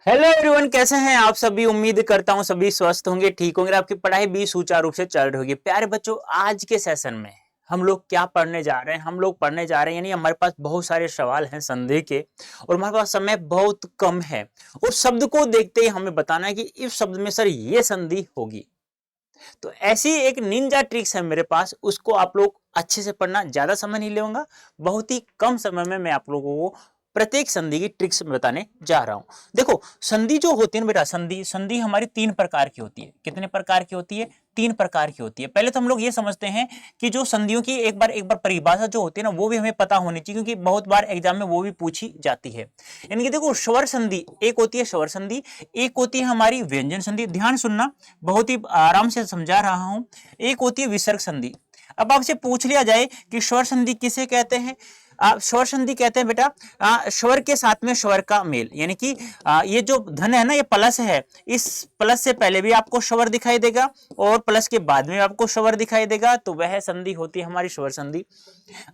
Hello everyone, कैसे हैं आप सभी। उम्मीद करता हूं सभी स्वस्थ होंगे, ठीक होंगे, आपकी पढ़ाई भी सुचारू रूप से चल रही होगी। प्यारे बच्चों, आज के सेशन में हम लोग क्या पढ़ने जा रहे हैं? हम लोग पढ़ने जा रहे हैं, यानी हमारे पास बहुत सारे सवाल हैं संधि के, और हमारे पास समय बहुत कम है। उस शब्द को देखते ही हमें बताना है कि इस शब्द में सर ये संधि होगी। तो ऐसी एक निंजा ट्रिक्स है मेरे पास, उसको आप लोग अच्छे से पढ़ना। ज्यादा समय नहीं लूंगा, बहुत ही कम समय में मैं आप लोगों को प्रत्येक संधि की ट्रिक्स बताने जा रहा हूं। देखो, संधि जो होती है ना बेटा, संधि संधि हमारी तीन प्रकार की होती है। कितने प्रकार की होती है? तीन प्रकार की होती है। पहले तो हम लोग ये समझते हैं कि जो संधियों की एक बार परिभाषा जो होती है ना, वो भी हमें पता होनी चाहिए, क्योंकि बहुत बार एग्जाम में वो भी पूछी जाती है। यानी कि देखो, स्वर संधि एक होती है, स्वर संधि एक होती है हमारी व्यंजन संधि। ध्यान सुनना, बहुत ही आराम से समझा रहा हूं। एक होती है विसर्ग संधि। अब आपसे पूछ लिया जाए कि स्वर संधि किसे कहते हैं? स्वर संधि कहते हैं बेटा स्वर के साथ में स्वर का मेल। यानी कि ये जो धन है ना, ये प्लस है, इस प्लस से पहले भी आपको स्वर दिखाई देगा और प्लस के बाद में आपको स्वर दिखाई देगा, तो वह संधि होती है हमारी स्वर संधि।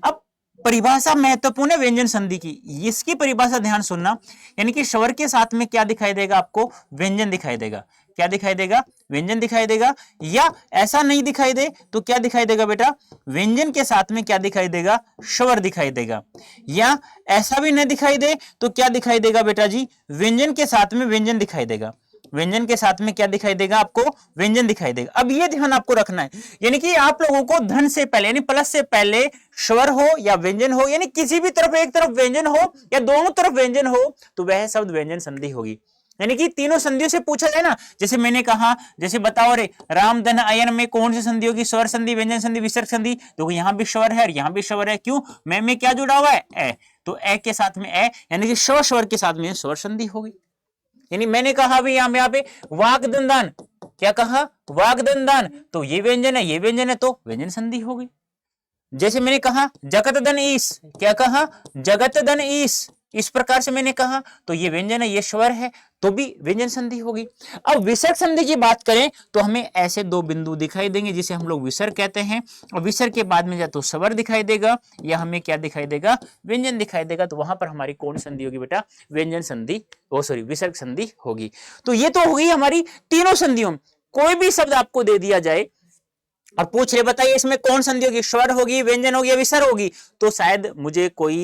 अब परिभाषा महत्वपूर्ण है व्यंजन संधि की, इसकी परिभाषा ध्यान सुनना। यानी कि स्वर के साथ में क्या दिखाई देगा आपको? व्यंजन दिखाई देगा। क्या दिखाई देगा? व्यंजन दिखाई देगा। या ऐसा नहीं दिखाई दे तो क्या दिखाई देगा बेटा? व्यंजन के साथ में क्या दिखाई देगा? स्वर दिखाई देगा। या ऐसा भी नहीं दिखाई दे तो क्या दिखाई देगा बेटा जी? व्यंजन के साथ में व्यंजन दिखाई देगा। व्यंजन के साथ में क्या दिखाई देगा आपको? व्यंजन दिखाई देगा। अब ये ध्यान आपको रखना है, यानी कि आप लोगों को धन से पहले यानी प्लस से पहले स्वर हो या व्यंजन हो, यानी किसी भी तरफ एक तरफ व्यंजन हो या दोनों तरफ व्यंजन हो, तो वह शब्द व्यंजन संधि होगी। यानी कि तीनों संधियों से पूछा जाए ना, जैसे मैंने कहा, जैसे बताओ रे, राम धन अयन में कौन सी संधि होगी? स्वर संधि, व्यंजन संधि, विसर्ग संधि। तो यहां भी स्वर है और यहां भी स्वर है। क्यों? में क्या जुड़ा हुआ है? ए। तो ए के साथ में ए, यानी कि स्वर के साथ में स्वर संधि होगी। यानी मैंने कहा भी यहाँ पे वाक दंदान, क्या कहा? वाक दंदान, तो ये व्यंजन है, ये व्यंजन है, तो व्यंजन संधि होगी। जैसे मैंने कहा जगत धन ईस, क्या कहा? जगत धन ईस, इस प्रकार से मैंने कहा, तो ये व्यंजन है, ये स्वर है, तो भी व्यंजन संधि होगी। अब विसर्ग संधि की बात करें तो हमें ऐसे दो बिंदु दिखाई देंगे जिसे हम लोग विसर्ग कहते हैं, और विसर्ग के बाद में या तो स्वर दिखाई देगा या हमें क्या दिखाई देगा? व्यंजन दिखाई देगा। तो वहां पर हमारी कौन संधि होगी बेटा? व्यंजन संधि, ओ सॉरी, विसर्ग संधि होगी। तो ये तो होगी हमारी तीनों संधियों। कोई भी शब्द आपको दे दिया जाए और पूछ रहे बताइए इसमें कौन संधि होगी? स्वर होगी, व्यंजन होगी या विसर्ग होगी? तो शायद मुझे कोई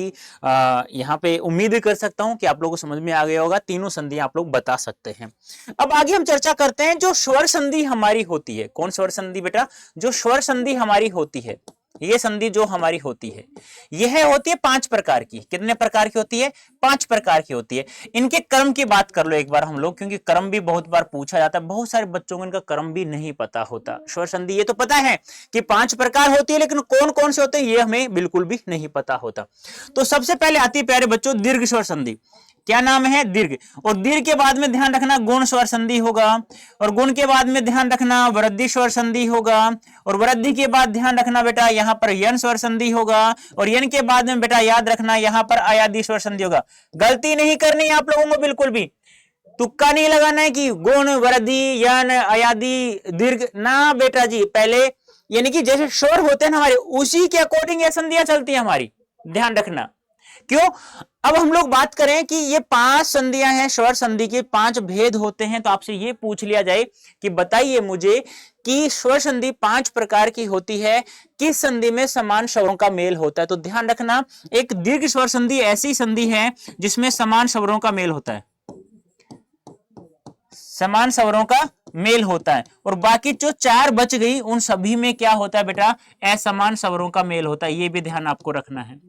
यहाँ पे उम्मीद कर सकता हूं कि आप लोगों को समझ में आ गया होगा। तीनों संधि आप लोग बता सकते हैं। अब आगे हम चर्चा करते हैं जो स्वर संधि हमारी होती है। कौन स्वर संधि बेटा? जो स्वर संधि हमारी होती है, ये संधि जो हमारी होती है, यह होती है पांच प्रकार की। कितने प्रकार की होती है? पांच प्रकार की होती है। इनके क्रम की बात कर लो एक बार हम लोग, क्योंकि क्रम भी बहुत बार पूछा जाता है। बहुत सारे बच्चों को इनका क्रम भी नहीं पता होता। स्वर संधि ये तो पता है कि पांच प्रकार होती है, लेकिन कौन कौन से होते हैं ये हमें बिल्कुल भी नहीं पता होता। तो सबसे पहले आती है प्यारे बच्चों दीर्घ स्वर संधि। क्या नाम है? दीर्घ। और दीर्घ के बाद में ध्यान रखना गुण स्वर संधि होगा, और गुण के बाद में ध्यान रखना वृद्धि स्वर संधि होगा, और वृद्धि के बाद ध्यान रखना बेटा यहाँ पर यन स्वर संधि होगा, और यन के बाद में बेटा याद रखना यहाँ पर अयादि स्वर संधि होगा। गलती नहीं करनी आप लोगों को बिल्कुल भी, तुक्का नहीं लगाना है कि गुण, वृद्धि, यन, अयादि, दीर्घ ना बेटा जी। पहले यानी कि जैसे स्वर होते हैं ना हमारे, उसी के अकॉर्डिंग ये संधियां चलती है हमारी, ध्यान रखना। क्यों? अब हम लोग बात करें कि ये पांच संधियां हैं, स्वर संधि के पांच भेद होते हैं, तो आपसे ये पूछ लिया जाए कि बताइए मुझे कि स्वर संधि पांच प्रकार की होती है, किस संधि में समान स्वरों का मेल होता है? तो ध्यान रखना, एक दीर्घ स्वर संधि ऐसी संधि है जिसमें समान स्वरों का मेल होता है, समान स्वरों का मेल होता है। और बाकी जो चार बच गई उन सभी में क्या होता है बेटा? असमान स्वरों का मेल होता है। ये भी ध्यान आपको रखना है,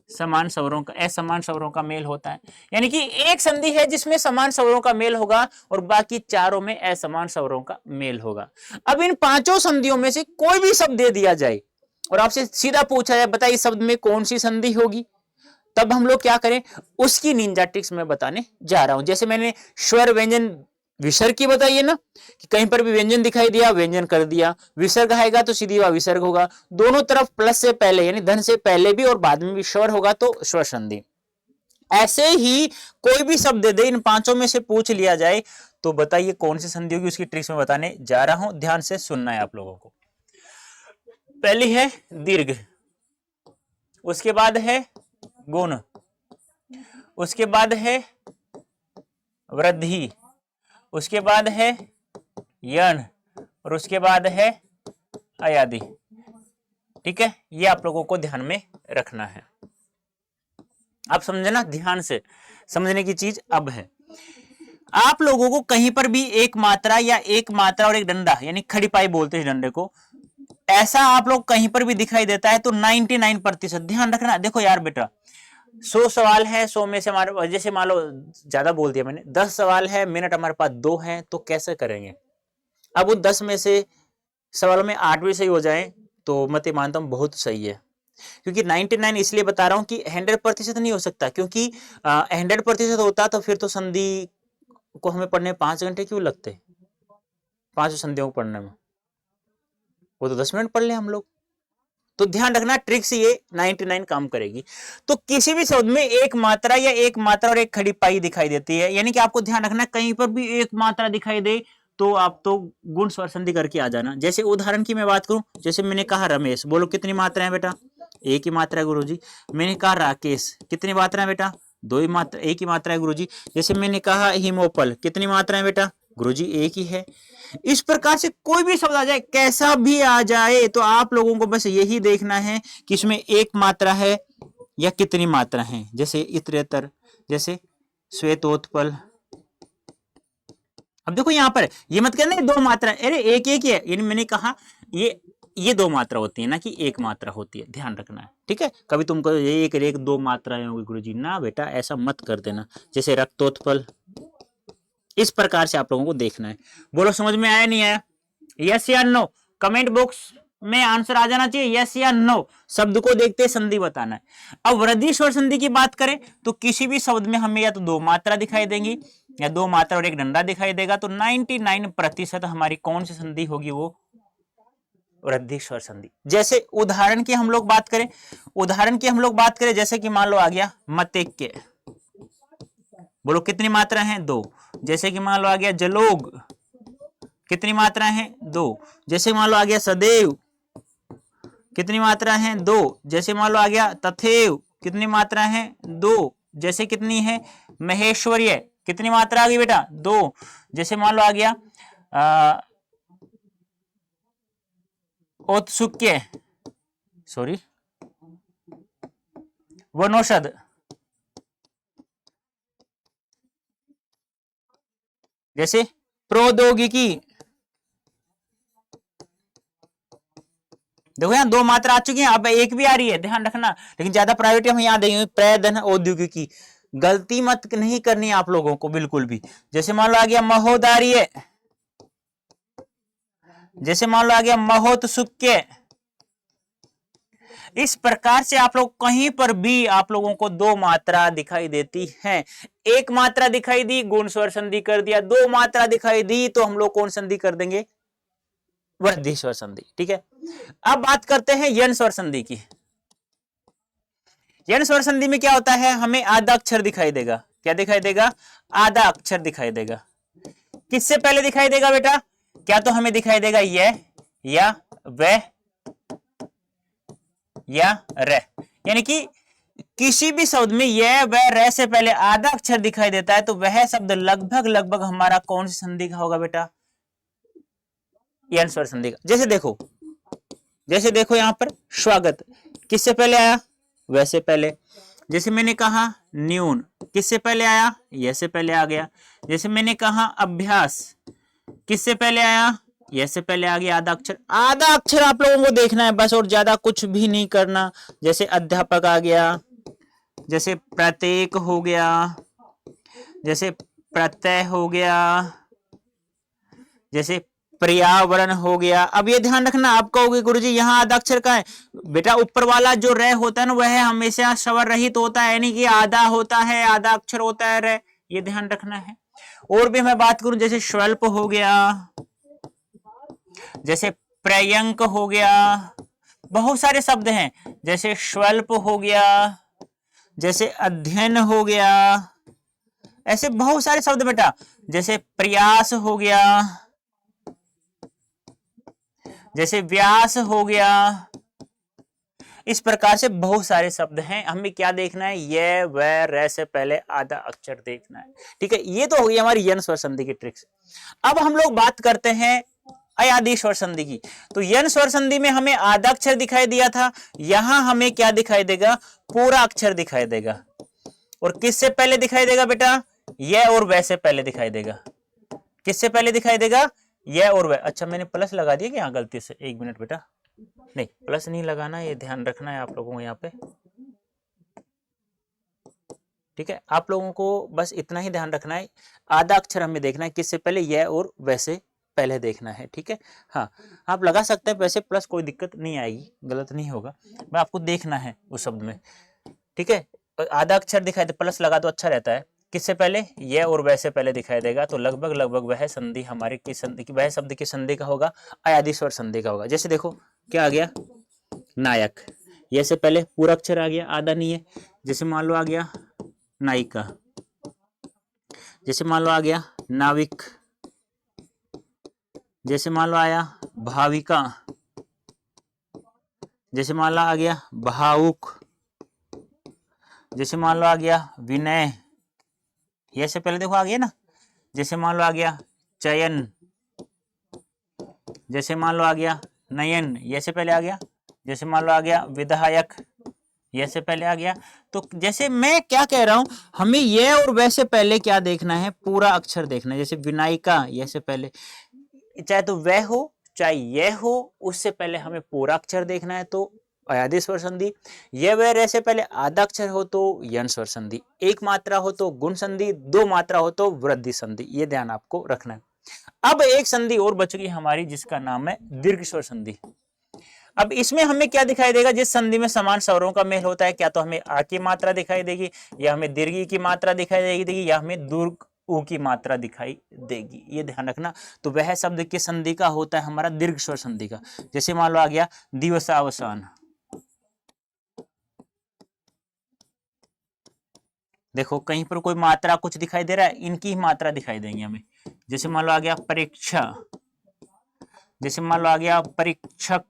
समान स्वरों का, असमान स्वरों का मेल होता है। यानी कि एक संधि है जिसमें समान स्वरों का मेल होगा और बाकी चारों में असमान स्वरों का मेल होगा। अब इन पांचों संधियों में से कोई भी शब्द दे दिया जाए और आपसे सीधा पूछा जाए बताइए शब्द में कौन सी संधि होगी, तब हम लोग क्या करें? उसकी निंजा ट्रिक्स मैं बताने जा रहा हूं। जैसे मैंने स्वर, व्यंजन, विसर्ग की बताइए ना, कि कहीं पर भी व्यंजन दिखाई दिया व्यंजन कर दिया, विसर्ग आएगा तो सीधी बात विसर्ग होगा। दोनों तरफ प्लस से पहले यानी धन से पहले भी और बाद में भी स्वर होगा तो स्वर संधि। ऐसे ही कोई भी शब्द दे दे, इन पांचों में से पूछ लिया जाए तो बताइए कौन सी संधि होगी, उसकी ट्रिक्स में बताने जा रहा हूं। ध्यान से सुनना है आप लोगों को। पहली है दीर्घ, उसके बाद है गुण, उसके बाद है वृद्धि, उसके बाद है यण और उसके बाद है अयादि। ठीक है, ये आप लोगों को ध्यान में रखना है। आप समझे ना, ध्यान से समझने की चीज अब है। आप लोगों को कहीं पर भी एक मात्रा या एक मात्रा और एक डंडा यानी खड़ी पाई बोलते हैं डंडे को, ऐसा आप लोग कहीं पर भी दिखाई देता है तो 99% ध्यान रखना। देखो यार बेटा, 100 सवाल है, 100 में से हमारे जैसे मान लो ज्यादा बोल दिया मैंने, 10 सवाल है, मिनट हमारे पास 2 हैं, तो कैसे करेंगे? अब वो 10 में से सवालों में 8 भी सही हो जाए तो मैं तो मानता हूं बहुत सही है। क्योंकि 99 इसलिए बता रहा हूं कि 100% नहीं हो सकता, क्योंकि 100% होता तो फिर तो संधि को हमें पढ़ने 5 घंटे क्यों लगते, 5 संधियों को पढ़ने में, वो तो 10 मिनट पढ़ ले हम लोग। तो ध्यान रखना, ट्रिक से ये 99 काम करेगी। तो किसी भी शब्द में एक मात्रा या एक मात्रा और एक खड़ी पाई दिखाई देती है, यानी कि आपको ध्यान रखना कहीं पर भी एक मात्रा दिखाई दे तो आप तो गुण स्वर संधि करके आ जाना। जैसे उदाहरण की मैं बात करूं, जैसे मैंने कहा रमेश, बोलो कितनी मात्रा है बेटा? एक ही मात्रा है गुरुजी। मैंने कहा राकेश, कितनी मात्रा है बेटा? 2 ही मात्रा, एक ही मात्रा है गुरुजी। जैसे मैंने कहा हिमोपल, कितनी मात्रा है बेटा? गुरुजी एक ही है। इस प्रकार से कोई भी शब्द आ जाए, कैसा भी आ जाए, तो आप लोगों को बस यही देखना है कि इसमें एक मात्रा है या कितनी मात्रा है। जैसे इतरेतर, जैसे श्वेतोत्पल। अब देखो यहां पर ये मत कहना 2 मात्रा, अरे एक एक ही है, यानी मैंने कहा ये 2 मात्रा होती है ना कि एक मात्रा होती है, ध्यान रखना है। ठीक है, कभी तुमको एक एक 2 मात्राएं होगी गुरुजी, ना बेटा ऐसा मत कर देना। जैसे रक्तोत्पल, इस प्रकार से आप लोगों को देखना है। बोलो समझ में आया नहीं आया? यस या नो, कमेंट बॉक्स में आंसर आ जाना चाहिए, यस या नो। शब्द को देखते संधि बताना है। अब वृद्धि स्वर संधि की बात करें तो किसी भी शब्द में हमें या तो 2 मात्रा दिखाई देंगी या 2 मात्रा और एक डंडा दिखाई देगा, तो 99% हमारी कौन सी संधि होगी? वो वृद्धि स्वर संधि। जैसे उदाहरण की हम लोग बात करें, जैसे कि मान लो आ गया मतेक्य, बोलो कितनी मात्रा है? 2। जैसे कि मान लो आ गया जलोग, कितनी मात्रा है? 2। जैसे मान लो आ गया सदैव, कितनी मात्रा है? 2। जैसे मान लो आ गया तथैव, कितनी मात्रा है? 2। जैसे कितनी है? महेश्वर्य, कितनी मात्रा आ गई बेटा? 2। जैसे मान लो आ गया औत्सुक्य, सॉरी वनौषध, जैसे प्रौद्योगिकी। देखो यहाँ 2 मात्रा आ चुकी है, अब एक भी आ रही है, ध्यान रखना। लेकिन ज्यादा प्रायोरिटी हम यहाँ देंगे प्रधन औद्योगिकी। गलती मत नहीं करनी आप लोगों को बिल्कुल भी। जैसे मान लो आ गया महोदार्य, जैसे मान लो आ गया महोत्सुक्य। इस प्रकार से आप लोग कहीं पर भी आप लोगों को 2 मात्रा दिखाई देती है। एक मात्रा दिखाई दी, गुण स्वर संधि कर दिया। 2 मात्रा दिखाई दी तो हम लोग कौन संधि कर देंगे? वृद्धि स्वर संधि। ठीक है, अब बात करते हैं यण स्वर संधि की। यण स्वर संधि में क्या होता है? हमें आधा अक्षर दिखाई देगा। क्या दिखाई देगा? आधा अक्षर दिखाई देगा। किससे पहले दिखाई देगा बेटा? क्या तो हमें दिखाई देगा यह या वह या रे, यानी कि किसी भी शब्द में यह वह रे से पहले आधा अक्षर दिखाई देता है तो वह शब्द लगभग हमारा कौन सी संधि का होगा बेटा? यण स्वर संधि का। जैसे देखो यहां पर स्वागत, किससे पहले आया? वैसे पहले। जैसे मैंने कहा न्यून, किससे पहले आया? यह से पहले आ गया। जैसे मैंने कहा अभ्यास, किससे पहले आया? यह से पहले आ गया। आधा अक्षर आप लोगों को देखना है बस, और ज्यादा कुछ भी नहीं करना। जैसे अध्यापक आ गया, जैसे प्रत्येक हो गया, जैसे प्रत्यय हो गया, जैसे पर्यावरण हो गया। अब ये ध्यान रखना, आप कहोगे गुरुजी यहाँ आधा अक्षर का है। बेटा ऊपर वाला जो रे होता है ना वह हमेशा स्वर रहित होता है, यानी कि आधा होता है, आधा अक्षर होता है रे, ये ध्यान रखना है। और भी मैं बात करूं, जैसे स्वल्प हो गया, जैसे पर्यंक हो गया, बहुत सारे शब्द हैं। जैसे स्वल्प हो गया, जैसे अध्ययन हो गया, ऐसे बहुत सारे शब्द बेटा। जैसे प्रयास हो गया, जैसे व्यास हो गया, इस प्रकार से बहुत सारे शब्द हैं, हमें क्या देखना है, ये व रे से पहले आधा अक्षर देखना है। ठीक है, ये तो हो गई हमारी यन स्वर संधि की ट्रिक्स। अब हम लोग बात करते हैं अयादी स्वर संधि की। तो यन स्वर संधि में हमें आधा अक्षर दिखाई दिया था, यहां हमें क्या दिखाई देगा, पूरा अक्षर दिखाई देगा। और किससे पहले दिखाई देगा बेटा, ये और वैसे पहले दिखाई देगा। किससे पहले दिखाई देगा, ये और वह। अच्छा मैंने प्लस लगा दिया क्या गलती से, एक मिनट बेटा, नहीं प्लस नहीं लगाना, ये ध्यान रखना है आप लोगों को यहाँ पे। ठीक है, आप लोगों को बस इतना ही ध्यान रखना है, आधा अक्षर हमें देखना है, किससे पहले, यह और वैसे पहले देखना है। ठीक है, हाँ आप लगा सकते हैं वैसे प्लस, कोई दिक्कत नहीं आएगी, गलत नहीं होगा, मैं आपको देखना है उस शब्द में। ठीक है, आधा अक्षर दिखाई दे, प्लस लगा तो अच्छा रहता है। किससे पहले, ये और वैसे पहले दिखाई देगा, तो लगभग लगभग वह संधि हमारे किस संधि की, वह शब्द की संधि का होगा, अयादी स्वर संधि का होगा। जैसे देखो क्या आ गया, नायक, ये से पहले पूरा अक्षर आ गया, आधा नहीं है। जैसे मान लो आ गया नायिका, जैसे मान लो आ गया नाविक, जैसे मान लो आया भाविका, जैसे मान लो आ गया भावुक, जैसे मान लो आ गया विनय, ये से पहले देखो आ गया ना। जैसे मान लो आ गया चयन, जैसे मान लो आ गया नयन, ये से पहले आ गया। जैसे मान लो आ गया विधायक, ये से पहले आ गया। तो जैसे मैं क्या कह रहा हूं, हमें ये और वैसे पहले क्या देखना है, पूरा अक्षर देखना है। जैसे विनायिका, ये से पहले चाहे तो वह हो चाहे ये हो, उससे पहले हमें पूरा अक्षर देखना है, तो अयादी स्वर संधि। ये वह रे से पहले आधा अक्षर हो तो यन स्वर संधि, एक मात्रा हो तो गुण संधि, दो मात्रा हो तो वृद्धि संधि, ये ध्यान आपको रखना है। अब एक संधि और बच गई हमारी, जिसका नाम है दीर्घ स्वर संधि। अब इसमें हमें क्या दिखाई देगा, जिस संधि में समान स्वरों का मेल होता है, क्या तो हमें आ की मात्रा दिखाई देगी, या हमें दीर्घ की मात्रा दिखाई देगी, या हमें दीर्घ ऊ की मात्रा दिखाई देगी, ये ध्यान रखना। तो वह शब्द की संधि का होता है हमारा दीर्घ स्वर संधि का। जैसे मान लो आ गया दिवसावसान, देखो कहीं पर कोई मात्रा कुछ दिखाई दे रहा है, इनकी ही मात्रा दिखाई देंगी हमें। जैसे मान लो आ गया परीक्षा, जैसे मान लो आ गया परीक्षक,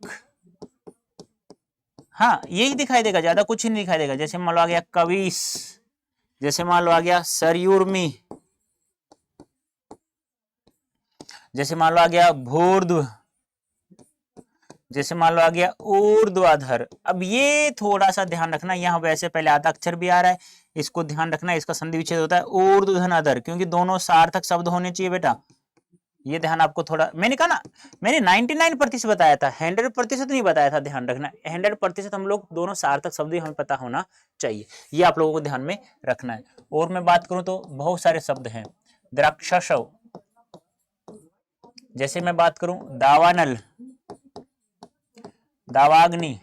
हाँ यही दिखाई देगा, ज्यादा कुछ ही नहीं दिखाई देगा। जैसे मान लो आ गया कविस, जैसे मान लो आ गया सरयूर्मी, जैसे मान लो आ गया भूर्ध्व, जैसे मान लो आ गया ऊर्ध्वाधर। अब ये थोड़ा सा ध्यान रखना, यहाँ वैसे पहले आधा अक्षर भी आ रहा है, इसको ध्यान रखना, इसका संधि विच्छेद होता है ऊर्ध्वधनाधर, क्योंकि दोनों सार्थक शब्द होने चाहिए बेटा। ये ध्यान आपको थोड़ा, मैंने कहा ना, मैंने 99% बताया था, 100% नहीं बताया था, ध्यान रखना 100% हम लोग दोनों सार्थक शब्द हमें पता होना चाहिए, ये आप लोगों को ध्यान में रखना है। और मैं बात करूं तो बहुत सारे शब्द हैं, द्राक्षशव, जैसे मैं बात करूं दावानल, दावाग्नि,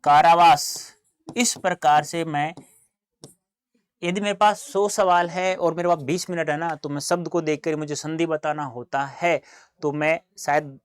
कारावास। इस प्रकार से मैं, यदि मेरे पास 100 सवाल है और मेरे पास 20 मिनट है ना, तो मैं शब्द को देखकर मुझे संधि बताना होता है, तो मैं शायद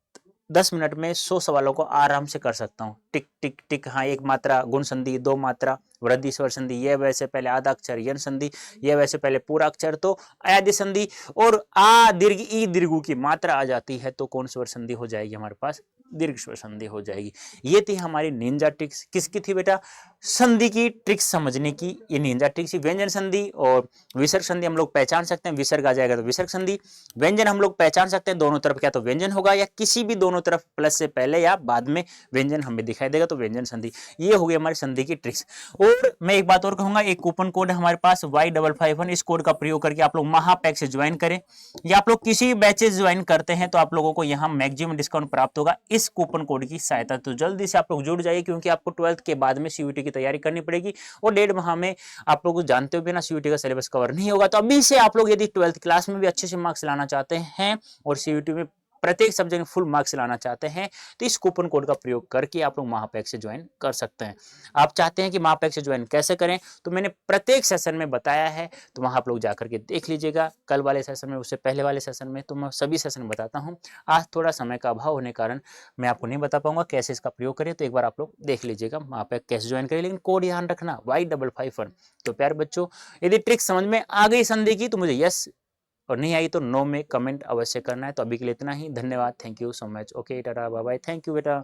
10 मिनट में 100 सवालों को आराम से कर सकता हूँ। टिक टिक टिक, हाँ एक मात्रा गुण संधि, दो मात्रा वृद्धि स्वर संधि, ये वैसे पहले आधा अक्षर यन संधि, ये वैसे पहले पूरा अक्षर तो अयादी संधि, और आ दीर्घ ई दीर्घ की मात्रा आ जाती है तो कौन स्वर संधि हो जाएगी हमारे पास, दीर्घ स्वर संधि हो जाएगी। ये थी हमारी निंजा ट्रिक्स, किसकी थी बेटा, संधि की ट्रिक्स समझने की, ये निंजा ट्रिक्स। व्यंजन संधि और विसर्ग संधि हम लोग पहचान सकते हैं, विसर्ग आ जाएगा तो विसर्ग संधि। व्यंजन हम लोग पहचान सकते हैं, दोनों तरफ क्या तो व्यंजन होगा, या किसी भी दोनों तरफ प्लस से पहले या बाद में व्यंजन हमें दिखाई देगा तो व्यंजन संधि। ये हो गई हमारी संधि की ट्रिक्स। और मैं एक बात और कहूंगा, एक कूपन कोड है हमारे पास Y551, इस कोड का प्रयोग करके आप लोग महापैक से ज्वाइन करें, या आप लोग किसी भी बैचेस ज्वाइन करते हैं तो आप लोगों को यहाँ मैक्सिमम डिस्काउंट प्राप्त होगा इस कूपन कोड की सहायता। तो जल्दी से आप लोग जुड़ जाइए, क्योंकि आपको 12th के बाद में CUET की तैयारी करनी पड़ेगी, और 1.5 माह में आप लोग जानते हो भी ना CUET का सिलेबस कवर नहीं होगा। तो अभी से आप लोग यदि 12th क्लास में भी अच्छे से मार्क्स लाना चाहते हैं और CUET में प्रत्येक सब्जेक्ट में फुल मार्क्स लाना चाहते हैं, तो इस कूपन कोड का प्रयोग करके आप लोग महापैक से ज्वाइन कर सकते हैं। आप चाहते हैं कि महापैक से ज्वाइन कैसे करें, तो मैंने प्रत्येक सेशन में बताया है, तो वहां आप लोग जाकर के देख लीजिएगा, कल वाले सेशन में, उससे पहले वाले सेशन में, तो मैं सभी सेशन बताता हूँ। आज थोड़ा समय का अभाव होने कारण मैं आपको नहीं बता पाऊंगा कैसे इसका प्रयोग करें, तो एक बार आप लोग देख लीजिएगा महापैक कैसे ज्वाइन करें, लेकिन कोड ध्यान रखना Y551। तो प्यारे बच्चों, यदि ट्रिक समझ में आ गई संधि की तो मुझे यस, और नहीं आई तो नो में कमेंट अवश्य करना है। तो अभी के लिए इतना ही, धन्यवाद, thank you so much, okay tata bye bye, thank you बेटा।